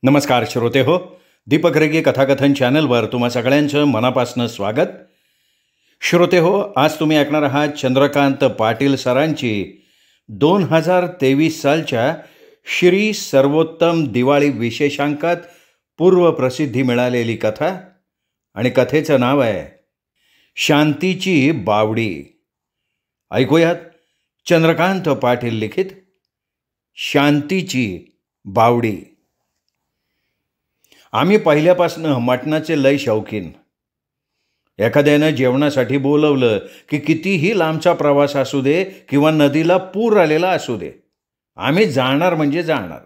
नमस्कार श्रोते हो. दीपक रेगे कथाकथन चॅनलवर तुम्हा सगळ्यांचं मनापासून स्वागत. श्रोते हो, आज तुम्ही ऐकणार आहात चंद्रकांत पाटील सरांची 2023 सालच्या श्री सर्वोत्तम दिवाळी विशेषांकात पूर्वप्रसिद्धी मिळालेली कथा, आणि कथेचं नाव आहे शांतीची बावडी. ऐकूयात चंद्रकांत पाटील लिखित शांतीची बावडी. आम्ही पहिल्यापासून मटणाचे लय शौकीन. एखाद्यानं जेवणासाठी बोलवलं की कितीही लांबचा प्रवास असू दे किंवा नदीला पूर आलेला असू दे, आम्ही जाणार म्हणजे जाणार.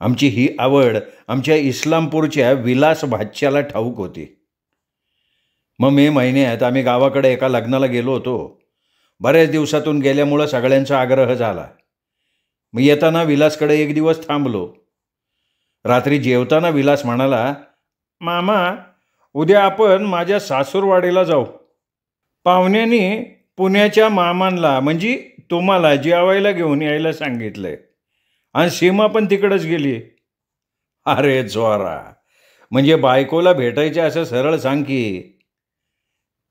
आमची ही आवड आमच्या इस्लामपूरच्या विलास भाच्याला ठाऊक होती. मग मे महिन्यात आम्ही गावाकडे एका लग्नाला गेलो होतो. बऱ्याच दिवसातून गेल्यामुळं सगळ्यांचा आग्रह झाला. मग येताना विलासकडे एक दिवस थांबलो. रात्री जेवताना विलास म्हणाला, मामा, उद्या आपण माझ्या सासूरवाडीला जाऊ. पाहुण्यांनी पुण्याच्या मामांना म्हणजे तुम्हाला जेवायला घेऊन यायला सांगितलंय, आणि सीमा पण तिकडंच गेली. अरे जोरा, म्हणजे बायकोला भेटायचे असं सरळ सांग की.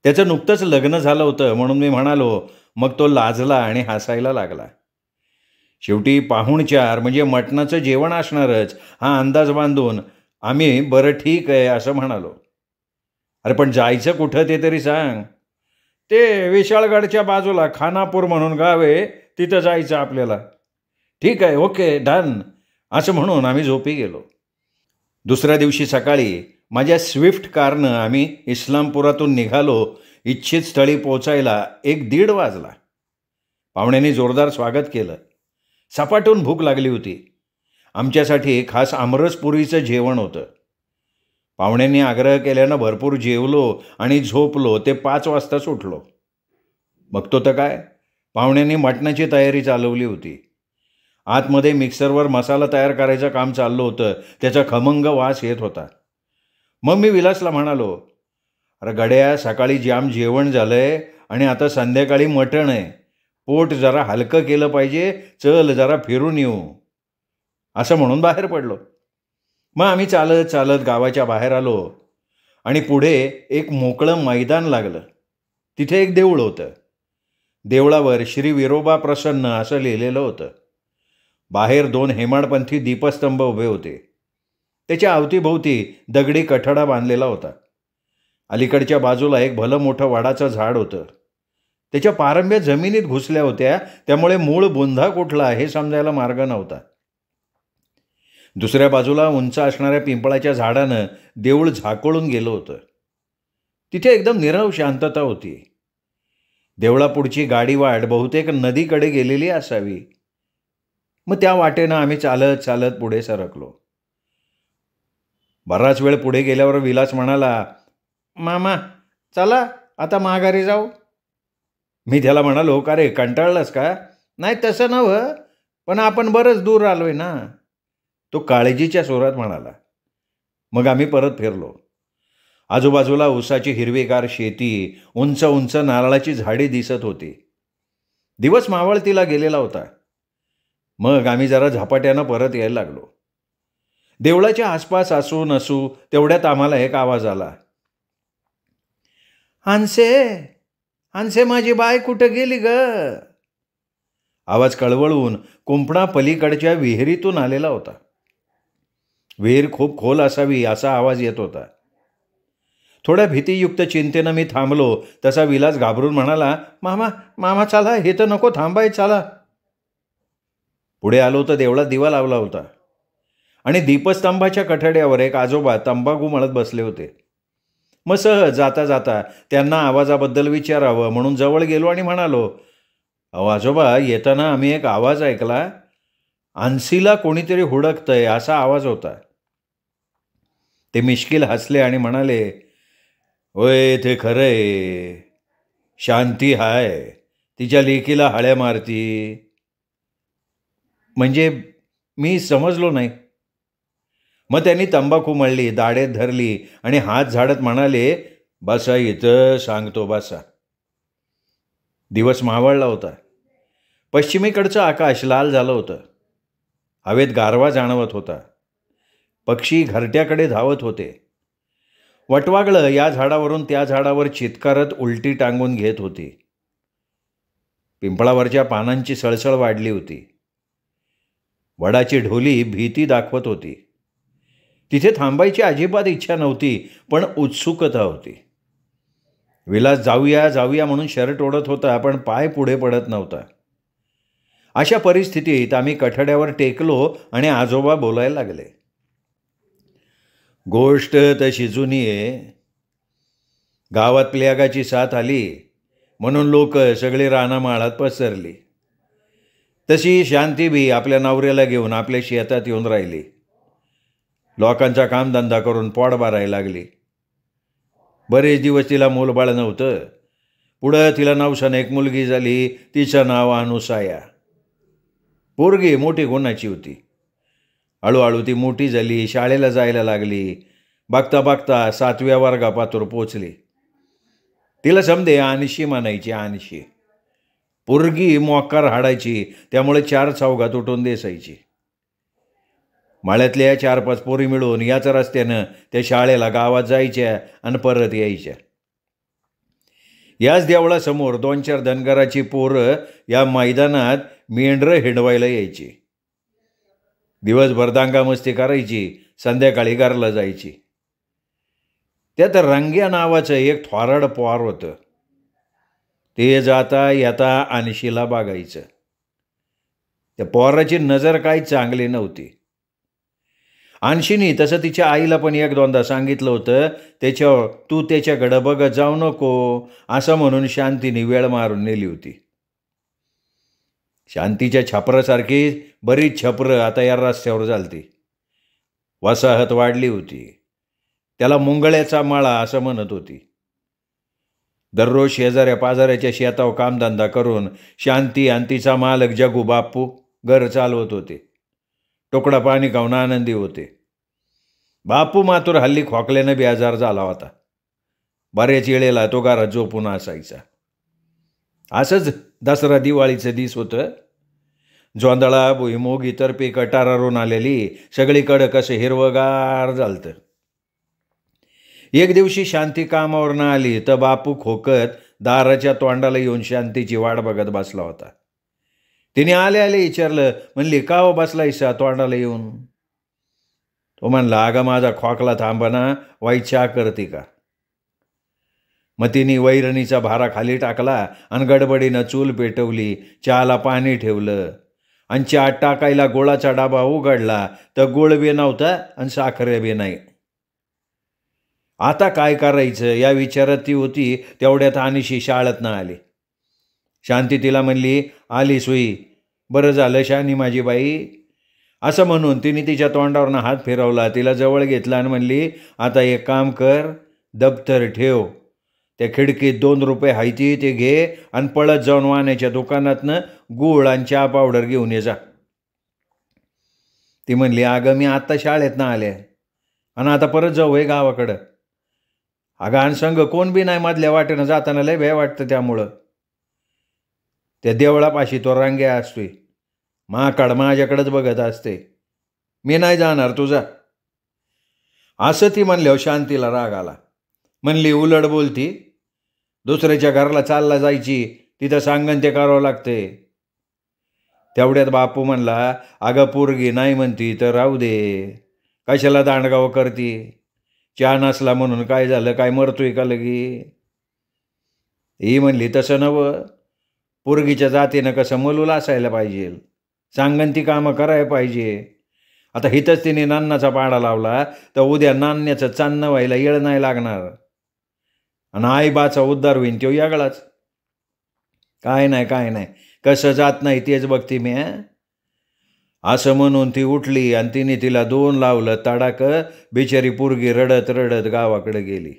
त्याचं नुकतंच लग्न झालं होतं म्हणून मी म्हणालो. मग तो लाजला आणि हसायला लागला. शेवटी पाहुणचार म्हणजे मटणाचं जेवण असणारच हा अंदाज बांधून आम्ही बरं ठीक आहे असं म्हणालो. अरे पण जायचं कुठं ते तरी सांग. ते विशाळगडच्या बाजूला खानापूर म्हणून गाव आहे, तिथं जायचं आपल्याला. ठीक आहे, ओके, डन, असं म्हणून आम्ही झोपी गेलो. दुसऱ्या दिवशी सकाळी माझ्या स्विफ्ट कारनं आम्ही इस्लामपुरातून निघालो. इच्छित स्थळी पोचायला 1-1:30 वाजला. पाहुण्यांनी जोरदार स्वागत केलं. सपाटून भूक लागली होती. आमच्यासाठी खास आमरसपुरीचं जेवण होतं. पाहुण्यांनी आग्रह केल्यानं भरपूर जेवलो आणि झोपलो ते 5 वाजता सुटलो. बघतो तर काय, पाहुण्यांनी मटणाची तयारी चालवली होती. आतमध्ये मिक्सरवर मसाला तयार करायचं काम चाललं होतं. त्याचा खमंग वास येत होता. मग मी विलासला म्हणालो, अरे गड्या, सकाळी जाम जेवण झालंय आणि आता संध्याकाळी मटण आहे. पोट जरा हलकं केलं पाहिजे, चल जरा फिरून येऊ, असं म्हणून बाहेर पडलो. मग आम्ही चालत चालत गावाच्या बाहेर आलो आणि पुढे एक मोकळं मैदान लागलं. तिथे एक देऊळ होतं. देवळावर श्री विरोबा प्रसन्न असं लिहिलेलं होतं. बाहेर 2 हेमाडपंथी दीपस्तंभ उभे होते. त्याच्या अवतीभोवती दगडी कठडा बांधलेला होता. अलीकडच्या बाजूला एक भलं मोठं वडाचं झाड होतं. त्याच्या पारंब्या जमिनीत घुसल्या होत्या, त्यामुळे मूळ बुंधा कुठला हे समजायला मार्ग नव्हता. दुसऱ्या बाजूला उंच असणाऱ्या पिंपळाच्या झाडानं देऊळ झाकोळून गेलं होतं. तिथे एकदम नीरव शांतता होती. देवळापुढची गाडीवाट बहुतेक नदीकडे गेलेली असावी. मग त्या वाटेनं आम्ही चालत चालत पुढे सरकलो. बराच वेळ पुढे गेल्यावर विलास म्हणाला, मामा, चला आता माघारी जाऊ. मी त्याला म्हणालो, का रे, कंटाळलास का? नाही तसं नव्हं, पण आपण बरंच दूर आलोय ना, तो काळजीच्या स्वरात म्हणाला. मग आम्ही परत फिरलो. आजूबाजूला ऊसाची हिरवीगार शेती, उंच उंच नारळाची झाडी दिसत होती. दिवस मावळतीला गेलेला होता. मग आम्ही जरा झपाट्यानं परत यायला लागलो. देवळाच्या आसपास असू नसू तेवढ्यात आम्हाला एक आवाज आला, हंसे, हंसे, माझी बाय कुठं गेली ग? आवाज कळवळून कुंपणा पलीकडच्या विहिरीतून आलेला होता. विहीर खूप खोल असावी असा आवाज येत होता. थोड्या भीतीयुक्त चिंतेनं मी थांबलो तसा विलास घाबरून म्हणाला, मामा, मामा, चला, हे तर नको, थांबाय, चला. पुढे आलो तर देवळात दिवा लावला होता आणि दीपस्तंभाच्या कठड्यावर एक आजोबा तंबाखू मळत बसले होते. मग सहज जाता जाता त्यांना आवाजाबद्दल विचारावं म्हणून जवळ गेलो आणि म्हणालो, अहो आजोबा, येताना आम्ही एक आवाज ऐकला. अन्सीला कोणीतरी हुडकतंय असा आवाज होता. ते मिश्किल हसले आणि म्हणाले, होय, ते खरंय, शांती हाय, तिच्या लेकीला हळ्या मारती. म्हणजे मी समजलो नाही. मग त्यांनी तंबाखू मळली, दाढेत धरली आणि हात झाडत म्हणाले, बसा इथं, सांगतो, बसा. दिवस मावळला होता. पश्चिमेकडचं आकाश लाल झालं होतं. हवेत गारवा जाणवत होता. पक्षी घरट्याकडे धावत होते. वटवागळं या झाडावरून त्या झाडावर चित्कारत उलटी टांगून घेत होती. पिंपळावरच्या पानांची सळसळ वाढली होती. वडाची ढोली भीती दाखवत होती. तिथे थांबायची अजिबात इच्छा नव्हती, पण उत्सुकता होती. विलास जाऊया जाऊया म्हणून शर्ट ओढत होता, पण पाय पुढे पडत नव्हता. अशा परिस्थितीत आम्ही कठड्यावर टेकलो आणि आजोबा बोलायला लागले. गोष्ट तशी जुनी आहे. गावात प्लेगाची साथ आली म्हणून लोक सगळे रानामाळात पसरली. तशी शांती बी आपल्या नवऱ्याला घेऊन आपल्या शेतात येऊन राहिली. लोकांचा कामधंदा करून पोट भरायला लागली. बरेच दिवस तिला मूलबाळ नव्हतं. पुढं तिला नवसानं एक मुलगी झाली. तिचं नाव अनुसाया. पोरगी मोठी गुणाची होती. हळूहळू ती मोठी झाली, शाळेला जायला लागली. बघता बघता 7व्या वर्गापातूर पोचली. तिला समदे आणशी म्हणायची. आणशी पोरगी मोकार हाडायची, त्यामुळे 4 चौघात उठून देसायची. माळ्यातल्या 4-5 पोरी मिळून याच रस्त्यानं त्या शाळेला गावात जायच्या आणि परत यायच्या. याच देवळासमोर 2-4 धनगराची पोरं या मैदानात मेंढरं हिंडवायला यायची. दिवसभर दांगामस्ती करायची, संध्याकाळी घरला जायची. त्यात रंग्या नावाचं एक थोराड पोर होतं. ते जाता येता आणशीला बघायचं. त्या पोराची नजर काही चांगली नव्हती. आणशीनी तसं तिच्या आईला पण 1-2दा सांगितलं होतं. त्याच्यावर तू त्याच्याकडं बघत जाऊ नको असं म्हणून शांतीने वेळ मारून नेली होती. शांतीच्या छपरासारखी बरीच छपरं आता या रस्त्यावर झालती. वसाहत वाढली होती. त्याला मुंगळ्याचा माळा असं म्हणत होती. दररोज शेजाऱ्या पाजाऱ्याच्या शेतावर कामधंदा करून शांती आणि तिचा मालक जगू बापू घर चालवत होते. टोकडा पाणी खाऊन आनंदी होते. बापू मातूर हल्ली खोकल्यानं बेजार झाला होता. बऱ्याच वेळेला तो घरात झोपून असायचा. असंच दसरा दिवाळीचं दिस होतं. जोंधळा भुईमूग इतर पिकं टारारून आलेली. सगळीकडं कसं हिरवगार झालतं. एक दिवशी शांती कामावरनं आली तर बापू खोकत दाराच्या तोंडाला येऊन शांतीची वाट बघत बसला होता. तिने आले विचारलं, म्हणली का हो बसलायसा तोंडाला येऊन? तो म्हणला, अगं माझा खोकला थांबना, वाईट चहा करते का? मग तिने वैरणीचा भारा खाली टाकला आणि गडबडीनं चूल पेटवली. चहाला पाणी ठेवलं आणि चहा टाकायला गुळाचा डाबा उघडला तर गुळ बी नव्हता आणि साखर बी नाही. आता काय करायचं या विचारात ती होती. तेवढ्यात आणशी शाळेतनं आली. शांती तिला म्हणली, आली सुई, बरं झालं शानी माझी बाई. असं म्हणून तिने तिच्या तोंडावरनं हात फिरवला, तिला जवळ घेतला आणि म्हणली, आता एक काम कर, दप्तर ठेव, त्या खिडकीत 2 रुपये हायती ते घे आणि पळत जाऊन वाण्याच्या दुकानातनं गूळ आणि चहा पावडर घेऊन ये जा. ती म्हणली, अगं मी आत्ता शाळेतनं आले आणि आता परत जाऊ आहे गावाकडं. अगं आणि संग कोण बी नाही, मधल्या वाटेनं जाताना लय भय वाटतं. त्यामुळं त्या देवळापाशी तो रांग्या असतोय. माकड माझ्याकडंच बघत असते. मी नाही जाणार, तुझा. असं ती म्हणल्यावर शांतीला राग आला. म्हणली, उलट बोलती, दुसऱ्याच्या घराला चालला जायची, तिथं सांगन ते करावं लागते. तेवढ्यात बापू म्हणला, अगं पोरगी नाही म्हणती तर राहू दे, कशाला दांडगाव करती? चहा नसला म्हणून काय झालं, काय मरतोय का लगी? ही म्हणली, तसं नवं, पोरगीच्या जातीनं कसं मलूल असायला पाहिजे, सांगन ती कामं करायला पाहिजे. आता हिथंच तिने नान्नाचा पाडा लावला तर उद्या नान्याचं चांदणं व्हायला येळ नाही लागणार आणि आईबाचा उद्धार होईन तो यागळाच. काय नाही, कसं जात नाही तेच बघते मी. असं म्हणून ती उठली आणि तिने तिला 2 लावलं तडाक. बिचारी पोरगी रडत रडत गावाकडे गेली.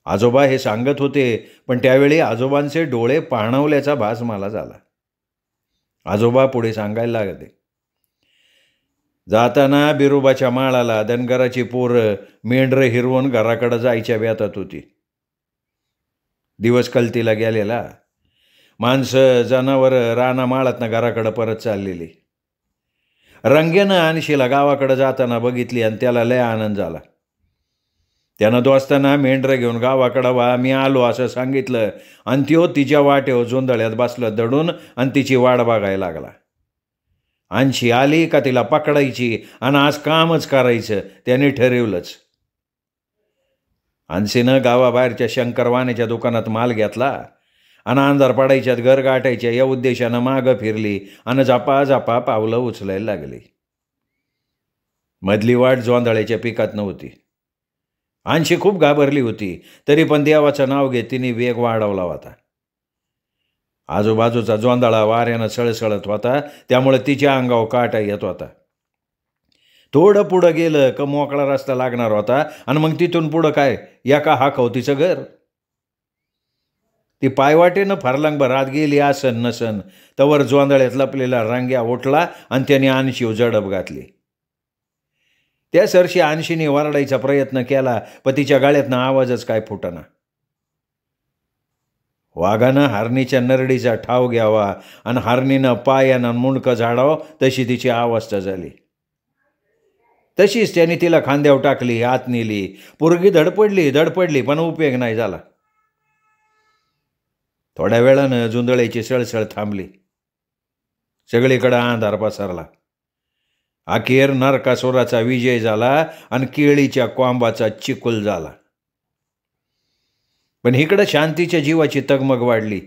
आजोबा हे सांगत होते, पण त्यावेळी आजोबांचे डोळे पाणवल्याचा भास मला झाला. आजोबा पुढे सांगायला लागले, जाताना बिरोबाच्या माळाला धनगराची पोरं मेंढरं हिरवून घराकडं जायच्या बेतात होती. दिवस कलतीला गेलेला. माणसं जनावरं रानामाळातनं घराकडं परत चाललेली. रंग्यानं आणशीला गावाकडे जाताना बघितली आणि त्याला लय आनंद झाला. त्यानं दोस्तांना मेंढरं घेऊन गावाकडं वा, मी आलो असं सांगितलं आणि त्यो तिच्या वाटेवर जोंधळ्यात बसलं दडून आणि तिची वाट बघायला लागला. आणशी आली का तिला पकडायची आणि आज कामच करायचं त्याने ठरवलंच. आणशीनं गावाबाहेरच्या शंकरवाण्याच्या दुकानात माल घेतला आणि अंधार पडायच्यात घर गाठायच्या या उद्देशानं मागं फिरली आणि झपाझपा पावलं उचलायला लागली. मधली वाट जोंधळ्याच्या पिकात नव्हती. आणशी खूप घाबरली होती, तरी पण देवाचं नाव घेत तिने वेग वाढवला होता. आजूबाजूचा जोंधळा वाऱ्यानं सळसळत होता, त्यामुळे तिच्या अंगावर काटा येत होता. थोडं पुढं गेलं का मोकळा रस्ता लागणार होता आणि मग तिथून पुढं काय, एका हाकवतीचं घर. ती पायवाटेनं फरलांगभर आत गेली आसन नसन तवर जोंधळ्यात लपलेला रंग्या उठला आणि त्याने आणशी जडप घातली. त्या सरशी आणशीने वरडायचा प्रयत्न केला, पण तिच्या गाळ्यातनं आवाजच काय फुटना. वाघानं हरणीच्या नरडीचा ठाव घ्यावा आणि हरणीनं पायानं मुंडकं झाडावं तशी तिची अवस्था झाली. तशीच त्याने तिला खांद्यावर टाकली, आत नेली. पोरगी धडपडली पण उपयोग नाही झाला. थोड्या वेळानं जोंधळ्याची सळसळ थांबली. सगळीकडे अंधार पसरला. अखेर नरकासुराचा विजय झाला आणि केळीच्या कोंबाचा चिकुल झाला. पण इकडं शांतीच्या जीवाची तगमग वाढली.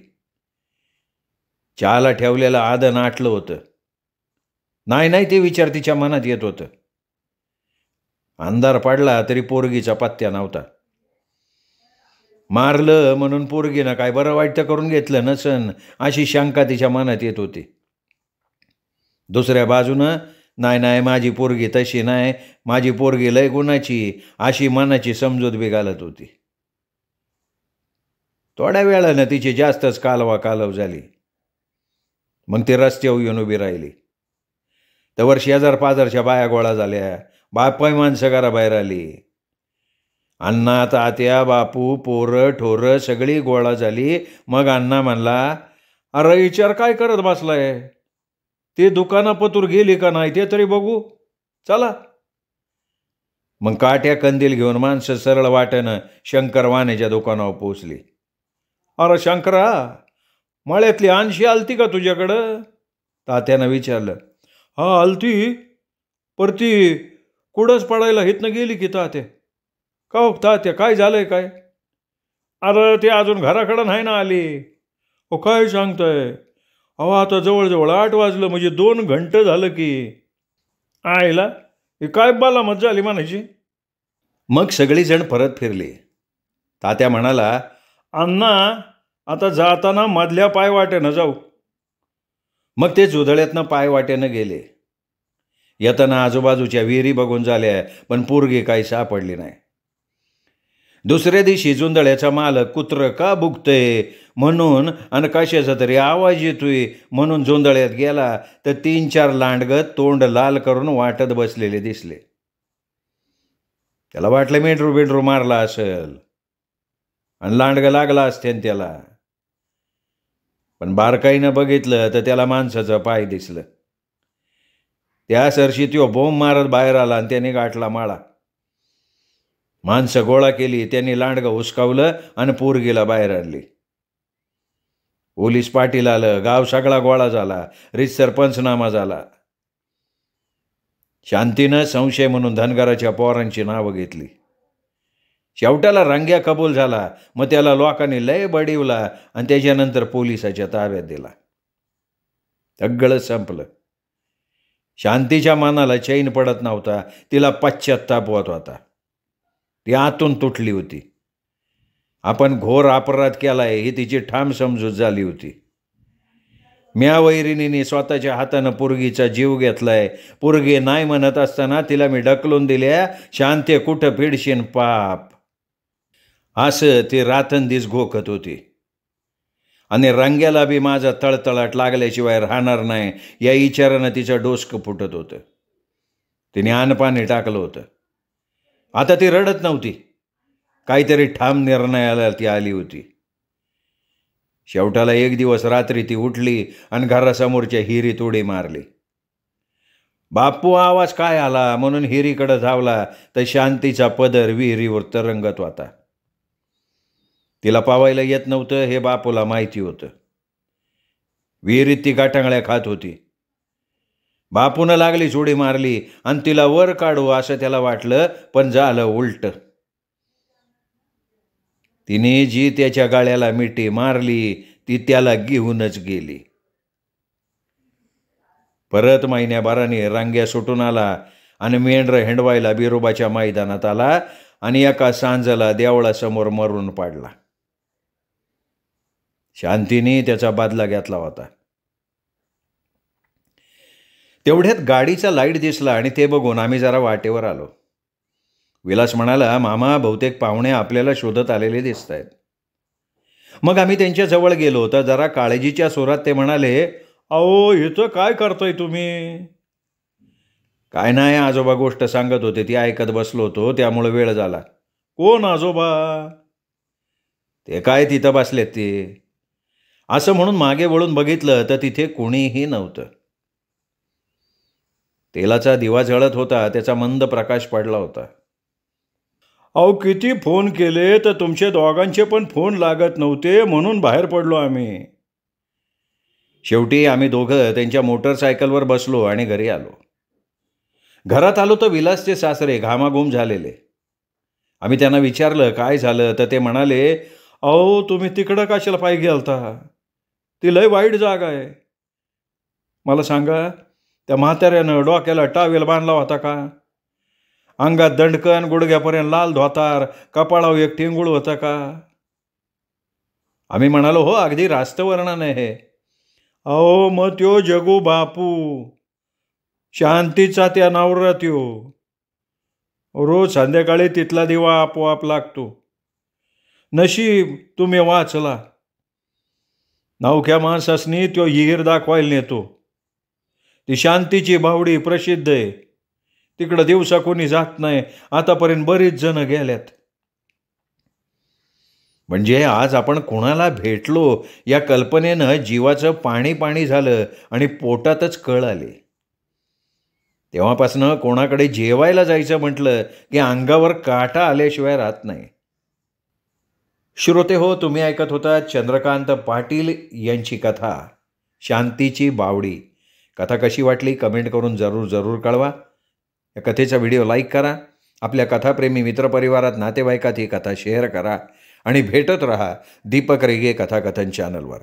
चहाला ठेवलेलं आदन आटलं होतं. नाही ते विचार तिच्या मनात येत होतं. अंधार पडला तरी पोरगीचा पत्त्या नव्हता. मारलं म्हणून पोरगीनं काय बरं वाईट करून घेतलं नसन अशी शंका तिच्या मनात येत होती. दुसऱ्या बाजूनं नाही माझी पोरगी तशी नाही, माझी पोरगी लय गुणाची अशी मनाची समजूत बिघालत होती. थोड्या वेळानं तिची जास्तच कालव झाली. मग ती रस्त्यावर येऊन उभी राहिली. त्यावर शेजार पाजारच्या बाया गोळा झाल्या. बापाय माणसं घराबाहेर आली. अण्णा तात्या बापू पोरं ठोरं सगळी गोळा झाली. मग अण्णा म्हणला, अरे विचार काय करत बसलाय, ते दुकानापतूर गेली का नाही ते तरी बघू, चला. मग काट्या कंदील घेऊन माणसं सरळ वाटेनं शंकरवाण्याच्या दुकानावर पोचली. अरे शंकरा, मळ्यातली आणशी आलती का तुझ्याकडं, तात्यानं विचारलं. हा आलती, पर ती कुडच पडायला हितनं गेली की तात्या. का हो तात्या, काय झालंय काय. अरे ते अजून घराकडं नाही ना आली. हो काय सांगताय, अहो आता जवळजवळ 8 वाजलं, म्हणजे 2 घंटे झालं की. आईला हे काय बाला मत झाली म्हणायची. मग सगळीजण परत फिरली. तात्या म्हणाला, अण्णा आता जाताना मधल्या पायवाटेनं जाऊ. मग ते जोंधळ्यातनं पायवाटेनं गेले. येताना आजूबाजूच्या विहिरी बघून झाल्या, पण पोरगी काही सापडली नाही. दुसऱ्या दिवशी जोंधळ्याचा मालक कुत्रं का बुकतंय म्हणून आणि कशाचा तरी आवाज येतोय म्हणून जोंधळ्यात गेला तर 3-4 लांडगं तोंड लाल करून वाटत बसलेले दिसले. त्याला वाटलं मेंढरू मारला असेल आणि लांडगं लागला असते त्याला. पण बारकाईनं बघितलं तर त्याला माणसाचं पाय दिसलं. त्या सरशी त्यो बोंब मारत बाहेर आला आणि त्याने गाठला माळा. माणसं गोळा केली. त्यांनी लांडगं हुसकावलं आणि पोरगीला बाहेर आणली. पोलीस पाटील आलं. गाव सगळा गोळा झाला. रीतसर पंचनामा झाला. शांतीनं संशय म्हणून धनगराच्या पोरांची नावं घेतली. शेवटाला रंग्या कबूल झाला. मग त्याला लोकांनी लय बडिवला आणि त्याच्यानंतर पोलिसाच्या ताब्यात दिला. सगळं संपलं. शांतीच्या मनाला चैन पडत नव्हता. तिला पश्चात्ताप होत होता. ती आतून तुटली होती. आपण घोर अपराध केलाय ही तिची ठाम समजूत झाली होती. म्या वैरिणीने स्वतःच्या हातानं पोरगीचा जीव घेतलाय. पोरगी नाही म्हणत असताना तिला मी ढकलून दिल्या. शांती कुठं पिडशीन पाप, असं ती रात्रंदिवस घोकत होती. आणि रंग्याला बी माझा तळतळाट लागल्याशिवाय राहणार नाही या विचारानं तिचं डोसकं फुटत होतं. तिने अनपाणी टाकलं होतं. आता ती रडत नव्हती. काहीतरी ठाम निर्णयाला ती आली होती. शेवटाला एक दिवस रात्री ती उठली आणि घरासमोरच्या हिरीत उडी मारली. बापू आवाज काय आला म्हणून हिरीकडे धावला तर शांतीचा पदर विहिरीवर तरंगत होता. तिला पावायला येत नव्हतं हे बापूला माहिती होतं. विहिरीत ती गाठांगळ्या खात होती. बापूनं लागली उडी मारली आणि तिला वर काढू असं त्याला वाटलं, पण झालं उलट. तिने जी त्याच्या गाळ्याला मिठी मारली ती त्याला घेऊनच गेली. परत महिन्याभराने रांग्या सुटून आला आणि मेंढरं हिंडवायला बिरोबाच्या मैदानात आला आणि एका सांजला देवळासमोर मरून पाडला. शांतीने त्याचा बदला घेतला होता. तेवढ्यात गाडीचा लाईट दिसला आणि ते बघून आम्ही जरा वाटेवर आलो. विलास म्हणाला, मामा बहुतेक पाहुणे आपल्याला शोधत आलेले दिसत आहेत. मग आम्ही त्यांच्या जवळ गेलो तर जरा काळजीच्या सुरात ते म्हणाले, अहो इथं काय करताय तुम्ही? काय नाही, आजोबा गोष्ट सांगत होते ती ऐकत बसलो होतो त्यामुळे वेळ झाला. कोण आजोबा? ते काय तिथं बसलेत ते. असं म्हणून मागे वळून बघितलं तर तिथे कोणीही नव्हतं. तेलाचा दिवा जळत होता, त्याचा मंद प्रकाश पडला होता. अहो किती फोन केले तर तुमचे दोघांचे पण फोन लागत नव्हते म्हणून बाहेर पडलो आम्ही. शेवटी आम्ही दोघं त्यांच्या मोटरसायकलवर बसलो आणि घरी आलो. घरात आलो तर विलासचे सासरे घामाघूम झालेले. आम्ही त्यांना विचारलं काय झालं तर ते म्हणाले, अहो तुम्ही तिकडं कशाला पायी गेलता? ती लय वाईट जागा आहे. मला सांगा, त्या म्हाताऱ्यानं डोक्याला टावेल बांधला होता का? अंगात दंडकन, गुडघ्यापर्यंत लाल धोतार, कपाळावर एक टिंगूळ होतं का? आम्ही म्हणालो, हो अगदी रास्त वर्णन आहे. अहो मग त्यो जगू बापू, शांतीचा त्या नवरा त्यो. रोज संध्याकाळी तिथला दिवा आपोआप लागतो. नशीब तुम्ही वाचला. नवख्या माणसासनी त्यो हिर दाखवायला नेतो. ती शांतीची बावडी प्रसिद्ध आहे. तिकडं दिवसा कोणी जात नाही. आतापर्यंत बरीच जण गेल्यात. म्हणजे आज आपण कोणाला भेटलो या कल्पनेनं जीवाचं पाणी पाणी झालं आणि पोटातच कळ आले. तेव्हापासनं कोणाकडे जेवायला जायचं म्हटलं की अंगावर काटा आल्याशिवाय राहत नाही. श्रोते हो, तुम्ही ऐकत होता चंद्रकांत पाटील यांची कथा शांतीची बावडी. कथा कशी वाटली कमेंट करून जरूर कळवा. या कथेचा व्हिडिओ लाईक करा. आपल्या कथाप्रेमी मित्रपरिवारात नातेवाईकात ही कथा शेअर करा आणि भेटत रहा दीपक रेगे कथाकथन चॅनलवर.